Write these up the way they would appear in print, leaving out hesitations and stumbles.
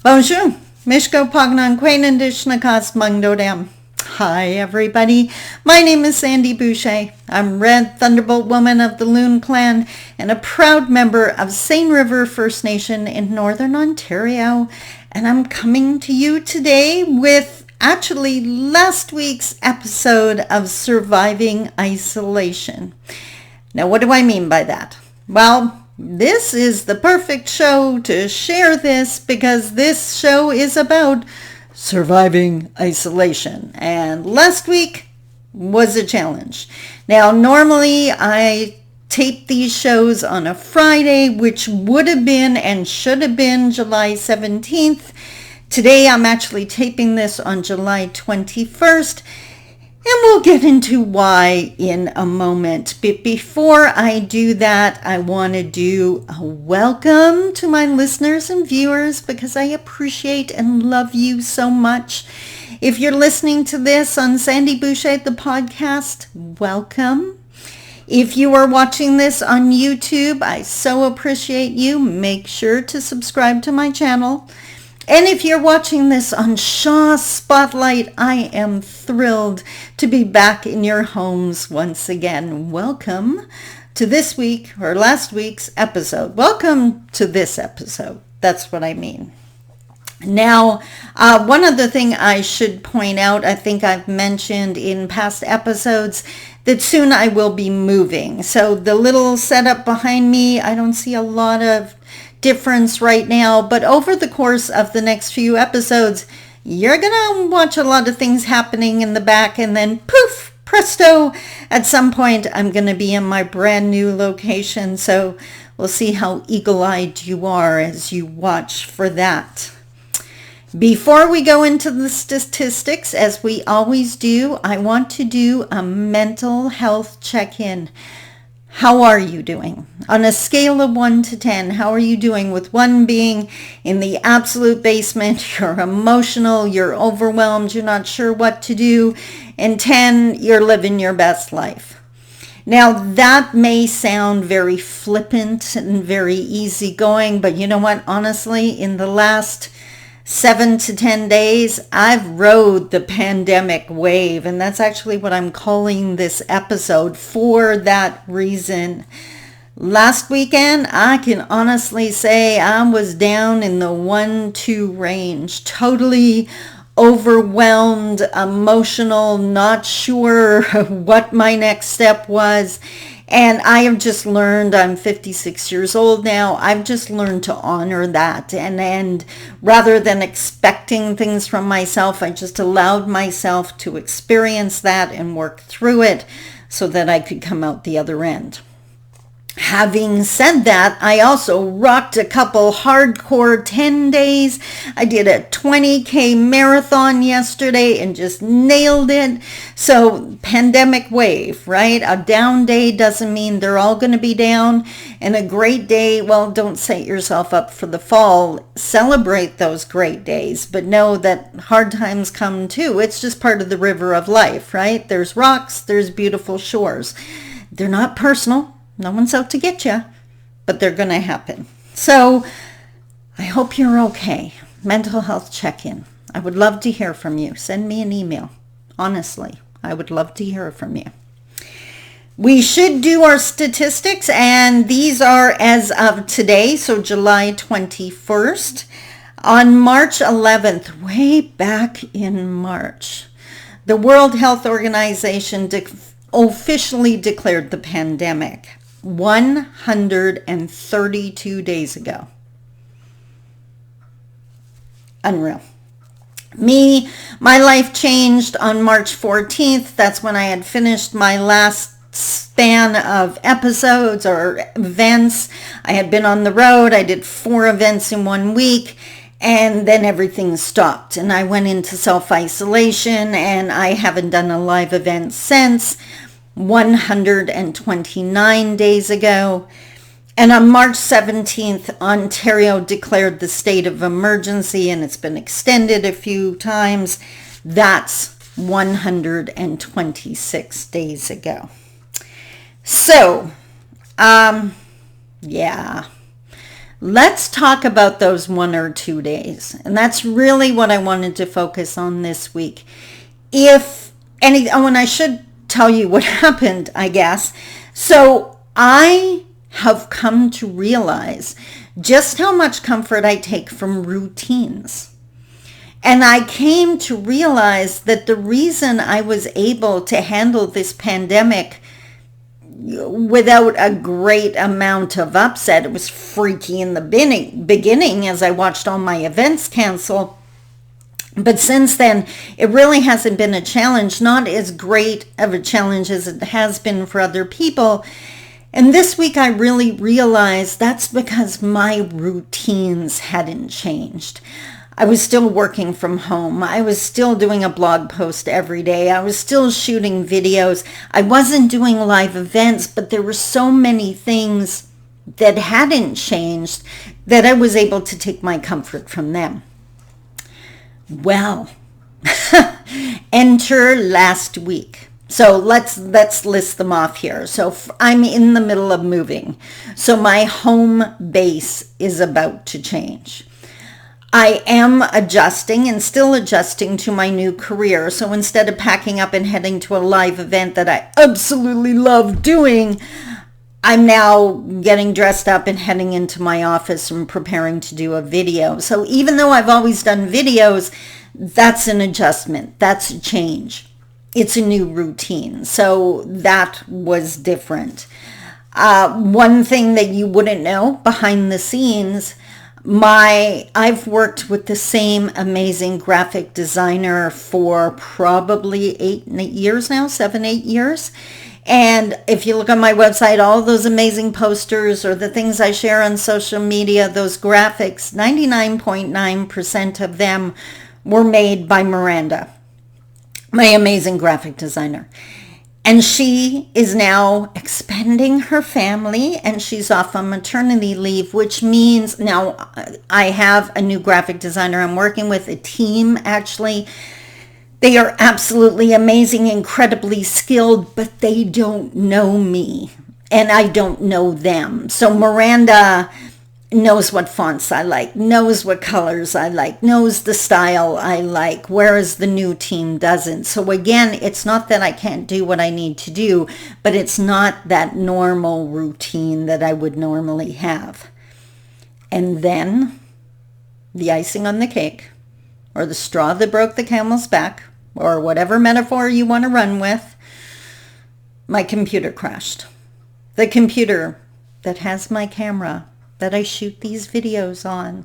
Bonjour, Mishko Pagnan Quenan Dishnakas Mangdodam. Hi everybody, my name is Sandy Boucher. I'm Red Thunderbolt Woman of the Loon Clan and a proud member of Seine River First Nation in Northern Ontario. And I'm coming to you today with actually last week's episode of Surviving Isolation. Now what do I mean by that? Well, this is the perfect show to share this because this show is about surviving isolation. And last week was a challenge. Now, normally I tape these shows on a Friday, which would have been and should have been July 17th. Today I'm actually taping this on July 21st. And we'll get into why in a moment. But before I do that, I want to do a welcome to my listeners and viewers because I appreciate and love you so much. If you're listening to this on Sandy Boucher, the podcast, welcome. If you are watching this on YouTube, I so appreciate you. Make sure to subscribe to my channel. And if you're watching this on Shaw Spotlight, I am thrilled to be back in your homes once again. Welcome to this week or last week's episode. Welcome to this episode. That's what I mean. Now, one other thing I should point out, I think I've mentioned in past episodes, that soon I will be moving. So the little setup behind me, I don't see a lot of difference right now, but over the course of the next few episodes, you're gonna watch a lot of things happening in the back, and then poof, presto, at some point I'm gonna be in my brand new location. So we'll see how eagle-eyed you are as you watch for that. Before we go into the statistics, as we always do, I want to do a mental health check-in. How are you doing? On a scale of 1 to 10, how are you doing? With 1 being in the absolute basement, you're emotional, you're overwhelmed, you're not sure what to do, and 10, you're living your best life. Now, that may sound very flippant and very easygoing, but you know what? Honestly, in the last 7 to 10 days, I've rode the pandemic wave, and that's actually what I'm calling this episode for that reason. Last weekend, I can honestly say I was down in the 1-2 range, totally overwhelmed, emotional, not sure what my next step was. And I have just learned, I'm 56 years old now, I've just learned to honor that. And rather than expecting things from myself, I just allowed myself to experience that and work through it so that I could come out the other end. Having said that, I also rocked a couple hardcore 10 days. I did a 20K marathon yesterday and just nailed it. So pandemic wave, right? A down day doesn't mean they're all going to be down. And a great day, well, don't set yourself up for the fall. Celebrate those great days, but know that hard times come too. It's just part of the river of life, right? There's rocks, there's beautiful shores. They're not personal. No one's out to get you, but they're going to happen. So I hope you're okay. Mental health check-in. I would love to hear from you. Send me an email. Honestly, I would love to hear from you. We should do our statistics, and these are as of today, so July 21st. On March 11th, way back in March, the World Health Organization officially declared the pandemic 132 days ago. Unreal. My life changed on March 14th. That's when I had finished my last span of episodes or events. I had been on the road. I did 4 events in 1 week. And then everything stopped and I went into self-isolation, and I haven't done a live event since 129 days ago. And on March 17th, Ontario declared the state of emergency, and it's been extended a few times. That's 126 days ago. So, yeah. Let's talk about those 1 or 2 days. And that's really what I wanted to focus on this week. And I should tell you what happened, I guess. So I have come to realize just how much comfort I take from routines. And I came to realize that the reason I was able to handle this pandemic without a great amount of upset, it was freaky in the beginning as I watched all my events cancel. But since then, it really hasn't been a challenge, not as great of a challenge as it has been for other people. And this week I really realized that's because my routines hadn't changed. I was still working from home. I was still doing a blog post every day. I was still shooting videos. I wasn't doing live events, but there were so many things that hadn't changed that I was able to take my comfort from them. Well, enter last week. So let's list them off here. So I'm in the middle of moving. So my home base is about to change. I am adjusting and still adjusting to my new career. So instead of packing up and heading to a live event that I absolutely love doing, I'm now getting dressed up and heading into my office and preparing to do a video. So even though I've always done videos, that's an adjustment. That's a change. It's a new routine. So that was different. One thing that you wouldn't know behind the scenes, I've worked with the same amazing graphic designer for probably 8 years now, 7, 8 years. And if you look on my website, all those amazing posters or the things I share on social media, those graphics, 99.9% of them were made by Miranda, my amazing graphic designer. And she is now expanding her family and she's off on maternity leave, which means now I have a new graphic designer. I'm working with a team, actually. They are absolutely amazing, incredibly skilled, but they don't know me and I don't know them. So Miranda knows what fonts I like, knows what colors I like, knows the style I like, whereas the new team doesn't. So again, it's not that I can't do what I need to do, but it's not that normal routine that I would normally have. And then the icing on the cake, or the straw that broke the camel's back, or whatever metaphor you want to run with, my computer crashed. The computer that has my camera that I shoot these videos on,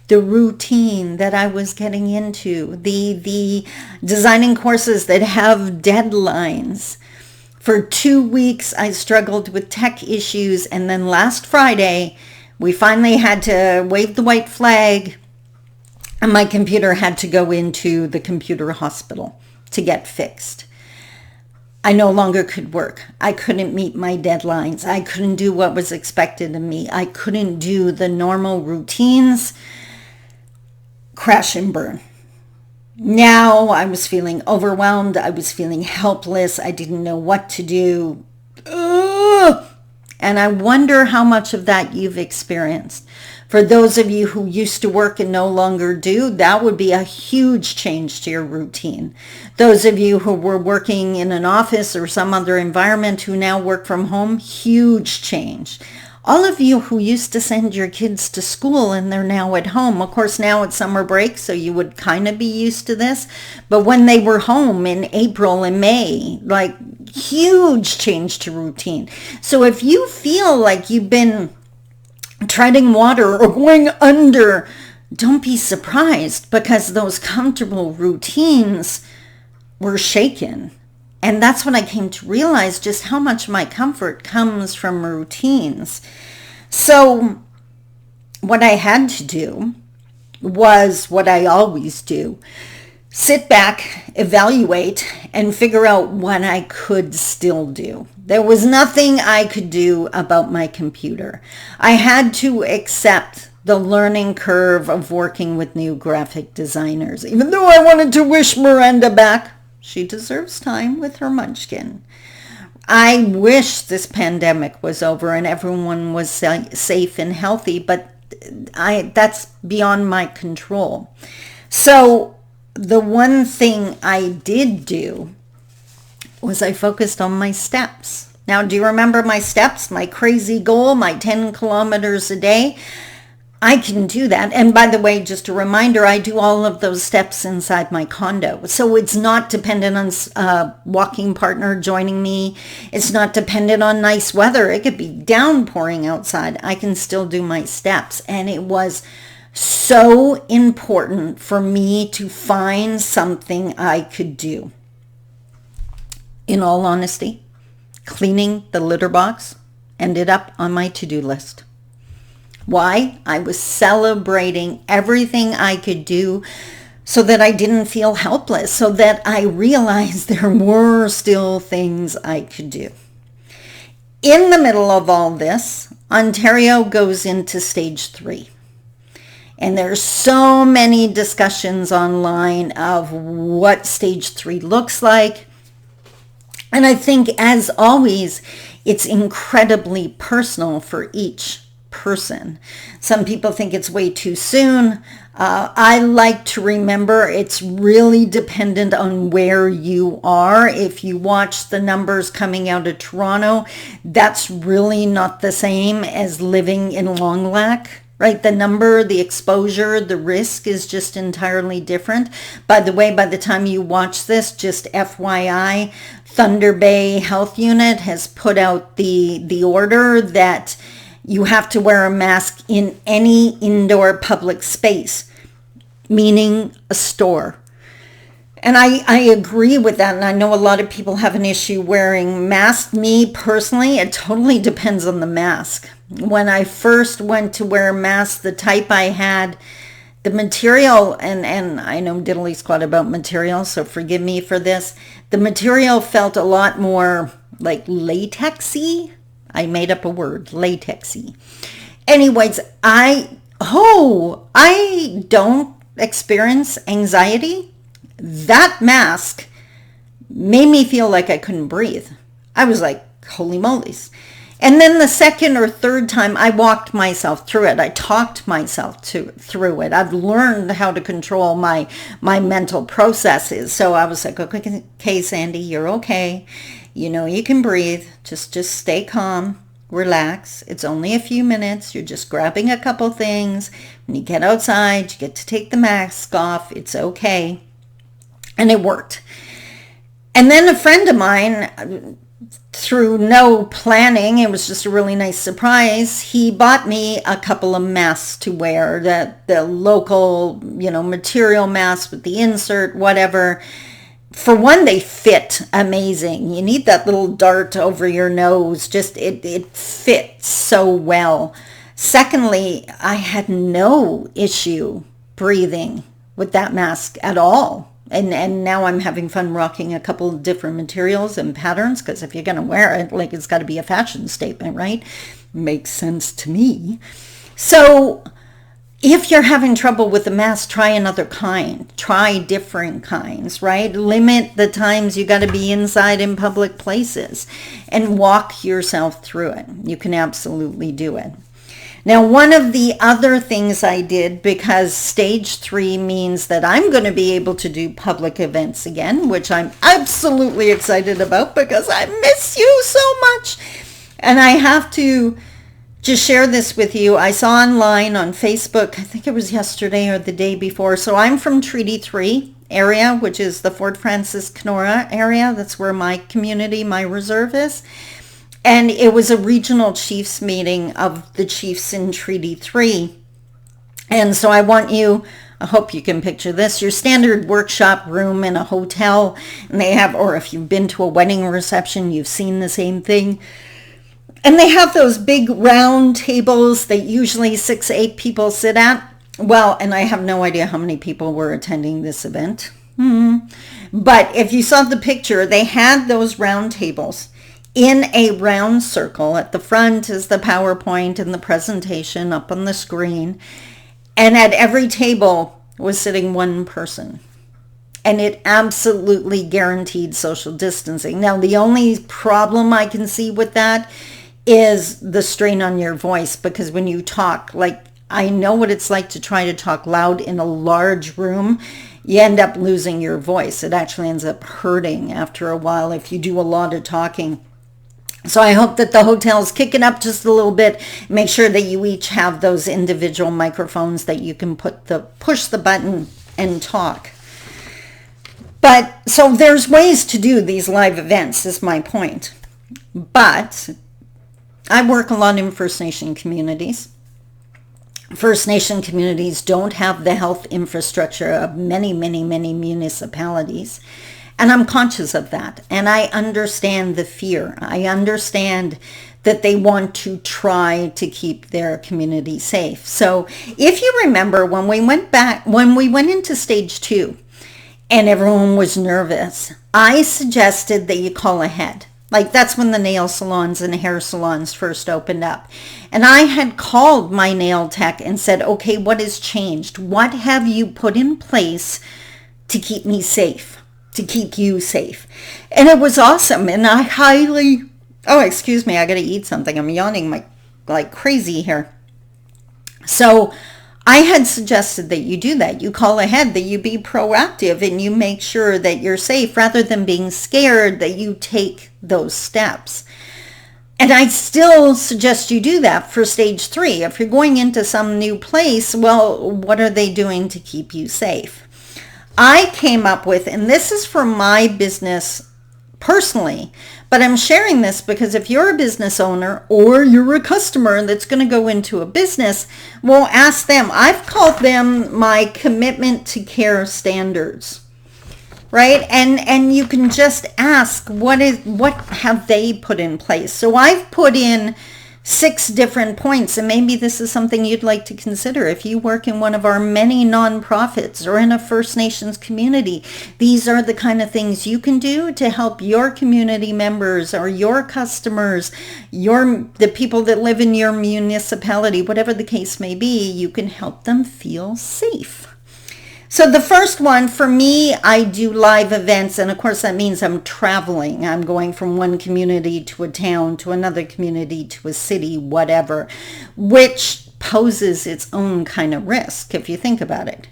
the routine that I was getting into, the designing courses that have deadlines. For 2 weeks, I struggled with tech issues, and then last Friday, we finally had to wave the white flag, and my computer had to go into the computer hospital to get fixed. I no longer could work. I couldn't meet my deadlines. I couldn't do what was expected of me. I couldn't do the normal routines. Crash and burn. Now I was feeling overwhelmed. I was feeling helpless. I didn't know what to do. Ugh! And I wonder how much of that you've experienced. For those of you who used to work and no longer do, that would be a huge change to your routine. Those of you who were working in an office or some other environment who now work from home, huge change. All of you who used to send your kids to school and they're now at home. Of course, now it's summer break, so you would kind of be used to this. But when they were home in April and May, like huge change to routine. So if you feel like you've been treading water or going under, don't be surprised, because those comfortable routines were shaken. And that's when I came to realize just how much my comfort comes from routines. So what I had to do was what I always do: sit back, evaluate, and figure out what I could still do. There was nothing I could do about my computer. I had to accept the learning curve of working with new graphic designers. Even though I wanted to wish Miranda back, she deserves time with her munchkin. I wish this pandemic was over and everyone was safe and healthy, but that's beyond my control. So the one thing I did do was I focused on my steps. Now, do you remember my steps, my crazy goal, my 10 kilometers a day? I can do that. And by the way, just a reminder, I do all of those steps inside my condo. So it's not dependent on a walking partner joining me. It's not dependent on nice weather. It could be downpouring outside. I can still do my steps. And it was so important for me to find something I could do. In all honesty, cleaning the litter box ended up on my to-do list. Why? I was celebrating everything I could do so that I didn't feel helpless, so that I realized there were still things I could do. In the middle of all this, Ontario goes into stage 3. And there's so many discussions online of what stage 3 looks like. And I think, as always, it's incredibly personal for each person. Some people think it's way too soon. I like to remember it's really dependent on where you are. If you watch the numbers coming out of Toronto, that's really not the same as living in Long Lac. Right? The number, the exposure, the risk is just entirely different. By the way, by the time you watch this, just FYI, Thunder Bay Health Unit has put out the order that you have to wear a mask in any indoor public space, meaning a store. And I agree with that. And I know a lot of people have an issue wearing masks. Me personally, it totally depends on the mask. When I first went to wear a mask, the type I had, the material, and I know diddly squat about material, so forgive me for this. The material felt a lot more like latexy. I made up a word, latexy. Anyways, I don't experience anxiety. That mask made me feel like I couldn't breathe. I was like, holy moly's. And then the second or third time, I walked myself through it. I talked myself through it. I've learned how to control my mental processes. So I was like, okay, Sandy, you're okay. You know, you can breathe. Just stay calm, relax. It's only a few minutes. You're just grabbing a couple things. When you get outside, you get to take the mask off. It's okay. And it worked. And then a friend of mine, through no planning, it was just a really nice surprise, he bought me a couple of masks to wear, the local, material masks with the insert, whatever. For one, they fit amazing. You need that little dart over your nose. Just it fits so well. Secondly, I had no issue breathing with that mask at all. And now I'm having fun rocking a couple of different materials and patterns, because if you're going to wear it, like, it's got to be a fashion statement, right? Makes sense to me. So if you're having trouble with the mask, try another kind. Try different kinds, right? Limit the times you got to be inside in public places and walk yourself through it. You can absolutely do it. Now, one of the other things I did, because stage 3 means that I'm going to be able to do public events again, which I'm absolutely excited about because I miss you so much. And I have to just share this with you. I saw online on Facebook, I think it was yesterday or the day before. So I'm from Treaty 3 area, which is the Fort Francis Kenora area. That's where my community, my reserve is. And it was a regional chiefs meeting of the chiefs in Treaty 3. And so I hope you can picture this, your standard workshop room in a hotel. And they have, or if you've been to a wedding reception, you've seen the same thing. And they have those big round tables that usually 6-8 people sit at. Well, and I have no idea how many people were attending this event. But if you saw the picture, they had those round tables in a round circle. At the front is the PowerPoint and the presentation up on the screen. And at every table was sitting one person. And it absolutely guaranteed social distancing. Now, the only problem I can see with that is the strain on your voice, because when you talk, like, I know what it's like to try to talk loud in a large room. You end up losing your voice. It actually ends up hurting after a while if you do a lot of talking. So I hope that the hotels kick it up just a little bit. Make sure that you each have those individual microphones that you can push the button and talk. But so there's ways to do these live events, is my point. But I work a lot in First Nation communities. First Nation communities don't have the health infrastructure of many, many, many municipalities. And I'm conscious of that. And I understand the fear. I understand that they want to try to keep their community safe. So if you remember, when we went into stage 2 and everyone was nervous, I suggested that you call ahead. Like, that's when the nail salons and hair salons first opened up. And I had called my nail tech and said, okay, what has changed? What have you put in place to keep me safe? To keep you safe? And it was awesome. And I excuse me, I got to eat something. I'm yawning like crazy here. So I had suggested that you do that. You call ahead, that you be proactive, and you make sure that you're safe rather than being scared, that you take those steps. And I still suggest you do that for stage 3. If you're going into some new place, well, what are they doing to keep you safe? I came up with, and this is for my business personally, but I'm sharing this because if you're a business owner or you're a customer that's going to go into a business, well, ask them. I've called them my commitment to care standards, right? And you can just ask, what have they put in place? So I've put in 6 different points, and maybe this is something you'd like to consider if you work in one of our many nonprofits or in a First Nations community. These are the kind of things you can do to help your community members or your customers, the people that live in your municipality, whatever the case may be. You can help them feel safe. So the first one, for me, I do live events, and of course that means I'm traveling. I'm going from one community to a town, to another community, to a city, whatever, which poses its own kind of risk if you think about it.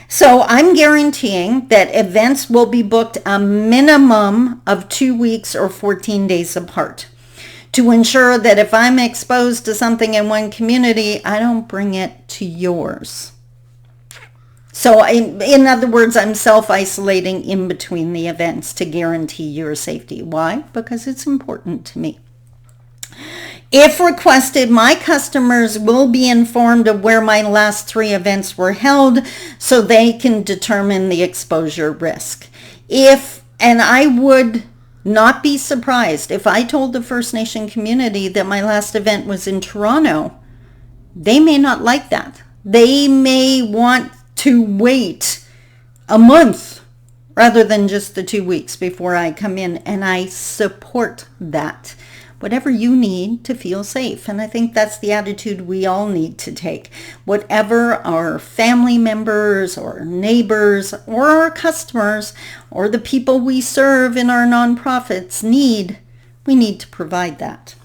So I'm guaranteeing that events will be booked a minimum of 2 weeks or 14 days apart, to ensure that if I'm exposed to something in one community, I don't bring it to yours. So in other words, I'm self-isolating in between the events to guarantee your safety. Why? Because it's important to me. If requested, my customers will be informed of where my last 3 events were held so they can determine the exposure risk. And I would not be surprised if I told the First Nation community that my last event was in Toronto. They may not like that. They may want to wait a month rather than just the 2 weeks before I come in, and I support that. Whatever you need to feel safe, and I think that's the attitude we all need to take. Whatever our family members or neighbors or our customers or the people we serve in our nonprofits need, we need to provide that.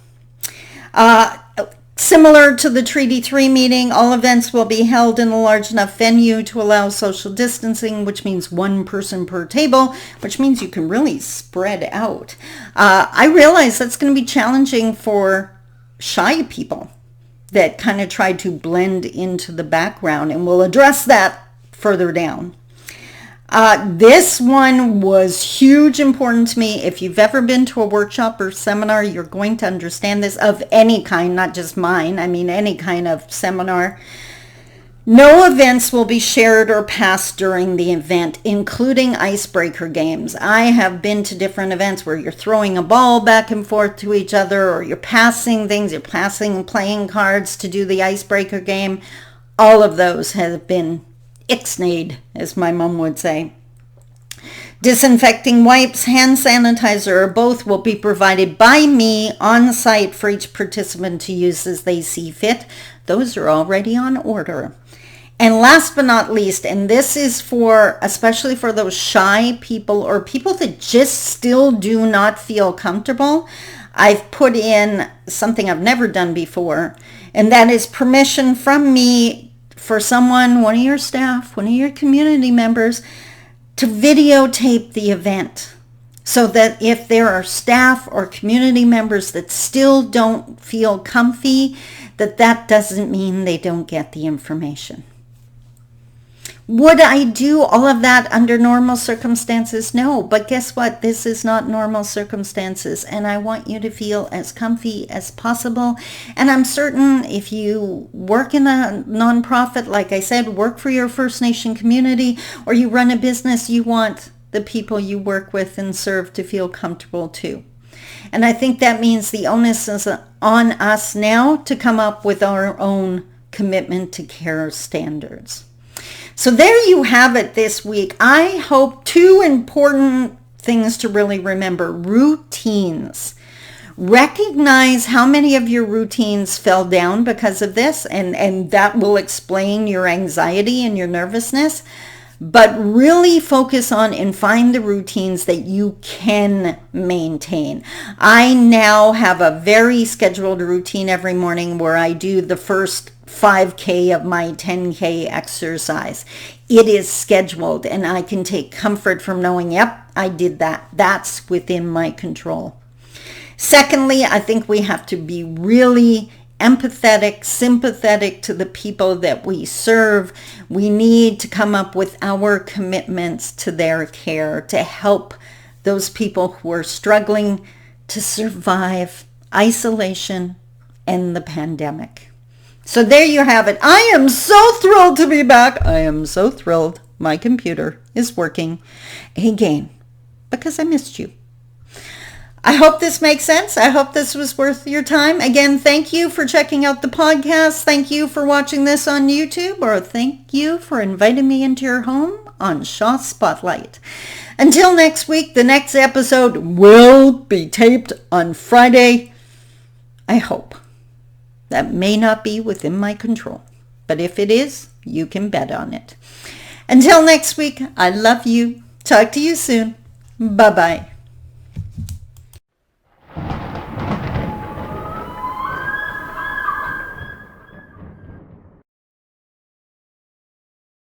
Similar to the Treaty 3 meeting, all events will be held in a large enough venue to allow social distancing, which means 1 person per table, which means you can really spread out. I realize that's going to be challenging for shy people that kind of try to blend into the background, and we'll address that further down. This one was huge important to me. If you've ever been to a workshop or seminar, you're going to understand this, of any kind, not just mine. I mean, any kind of seminar. No events will be shared or passed during the event, including icebreaker games. I have been to different events where you're throwing a ball back and forth to each other, or you're passing things, you're passing playing cards to do the icebreaker game. All of those have been ixnayed, as my mom would say. Disinfecting wipes, hand sanitizer, or both will be provided by me on site for each participant to use as they see fit. Those are already on order. And last but not least, and this is especially for those shy people or people that just still do not feel comfortable, I've put in something I've never done before. And that is permission from me for someone, one of your staff, one of your community members, to videotape the event, so that if there are staff or community members that still don't feel comfy, that doesn't mean they don't get the information. Would I do all of that under normal circumstances? No, but guess what? This is not normal circumstances, and I want you to feel as comfy as possible. And I'm certain if you work in a nonprofit, like I said, work for your First Nation community, or you run a business, you want the people you work with and serve to feel comfortable too. And I think that means the onus is on us now to come up with our own commitment to care standards. So there you have it this week. I hope 2 important things to really remember. Routines. Recognize how many of your routines fell down because of this, and that will explain your anxiety and your nervousness. But really focus on and find the routines that you can maintain. I now have a very scheduled routine every morning where I do the first 5K of my 10K exercise. It is scheduled, and I can take comfort from knowing, yep, I did that. That's within my control. Secondly, I think we have to be really empathetic, sympathetic to the people that we serve. We need to come up with our commitments to their care to help those people who are struggling to survive isolation and the pandemic. So there you have it. I am so thrilled to be back. I am so thrilled my computer is working again because I missed you. I hope this makes sense. I hope this was worth your time. Again, thank you for checking out the podcast. Thank you for watching this on YouTube, or thank you for inviting me into your home on Shaw Spotlight. Until next week, the next episode will be taped on Friday. I hope. That may not be within my control, but if it is, you can bet on it. Until next week, I love you. Talk to you soon. Bye-bye.